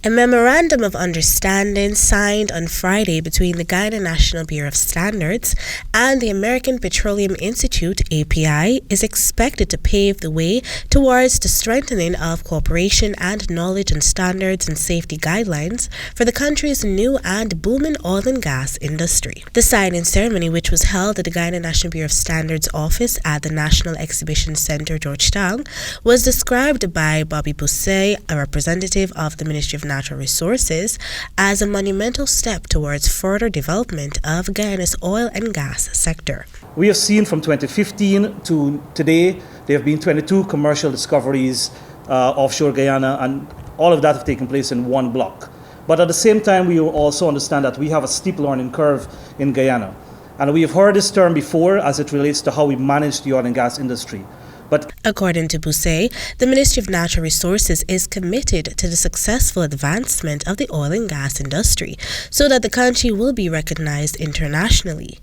A Memorandum of Understanding signed on Friday between the Guyana National Bureau of Standards and the American Petroleum Institute (API) is expected to pave the way towards the strengthening of cooperation and knowledge on standards and safety guidelines for the country's new and booming oil and gas industry. The signing ceremony, which was held at the Guyana National Bureau of Standards office at the National Exhibition Center, Georgetown, was described by Bobby BOSAI, a representative of the Ministry of Natural Resources, as a monumental step towards further development of Guyana's oil and gas sector. We have seen from 2015 to today, there have been 22 commercial discoveries offshore Guyana, and all of that have taken place in one block. But at the same time, we also understand that we have a steep learning curve in Guyana. And we have heard this term before as it relates to how we manage the oil and gas industry. But according to BOSAI, the Ministry of Natural Resources is committed to the successful advancement of the oil and gas industry so that the country will be recognized internationally.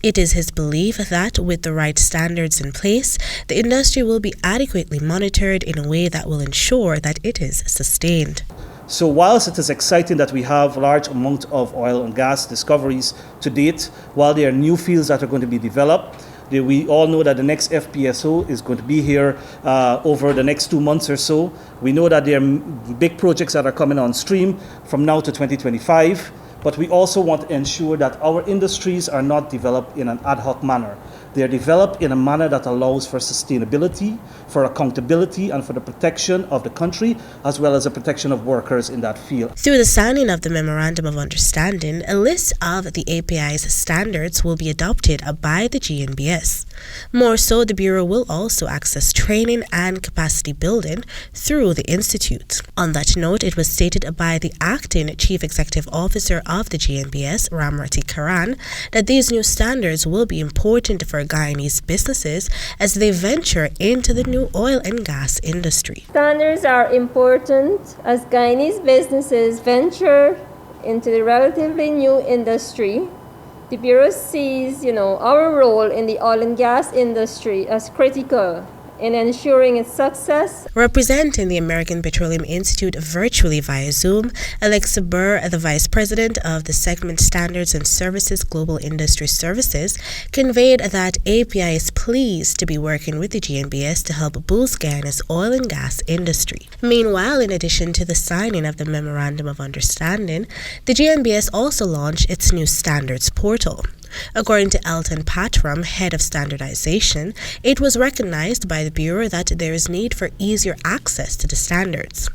It is his belief that with the right standards in place, the industry will be adequately monitored in a way that will ensure that it is sustained. So whilst it is exciting that we have a large amount of oil and gas discoveries to date, while there are new fields that are going to be developed, we all know that the next FPSO is going to be here over the next 2 months or so. We know that there are big projects that are coming on stream from now to 2025, but we also want to ensure that our industries are not developed in an ad hoc manner. They are developed in a manner that allows for sustainability, for accountability, and for the protection of the country, as well as the protection of workers in that field. Through the signing of the Memorandum of Understanding, a list of the API's standards will be adopted by the Gnbs. More so, the Bureau will also access training and capacity building through the Institute. On that note, it was stated by the Acting Chief Executive Officer of the Gnbs, Ramrati Karan, that these new standards will be important for Guyanese businesses as they venture into the new oil and gas industry. Standards are important as Guyanese businesses venture into the relatively new industry. The Bureau sees, our role in the oil and gas industry as critical in ensuring its success. Representing the American Petroleum Institute virtually via Zoom, Alexa Burr, the Vice President of the Segment Standards and Services Global Industry Services, conveyed that API is pleased to be working with the Gnbs to help boost Guyana's oil and gas industry. Meanwhile, in addition to the signing of the Memorandum of Understanding, the Gnbs also launched its new standards portal. According to ELTON PATRAM, head of standardization, it was recognized by the Bureau that there is need for easier access to the standards.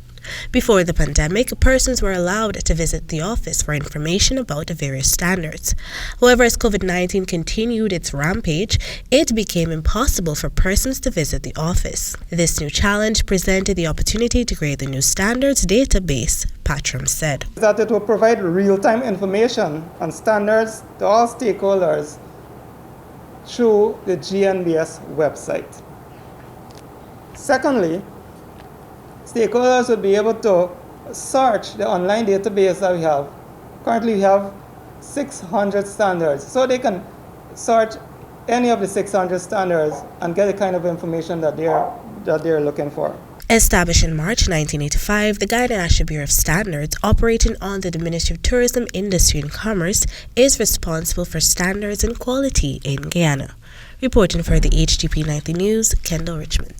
Before the pandemic, persons were allowed to visit the office for information about the various standards. However, as COVID-19 continued its rampage, it became impossible for persons to visit the office. This new challenge presented the opportunity to create the new standards database, PATRAM said. That it will provide real-time information on standards to all stakeholders through the Gnbs website. Secondly, stakeholders will be able to search the online database that we have. Currently, we have 600 standards, so they can search any of the 600 standards and get the kind of information that they're looking for. Established in March 1985, the Guyana National Bureau of Standards, operating under the Ministry of Tourism, Industry and Commerce, is responsible for standards and quality in Guyana. Reporting for the HGP 90 News, Kendell Richmond.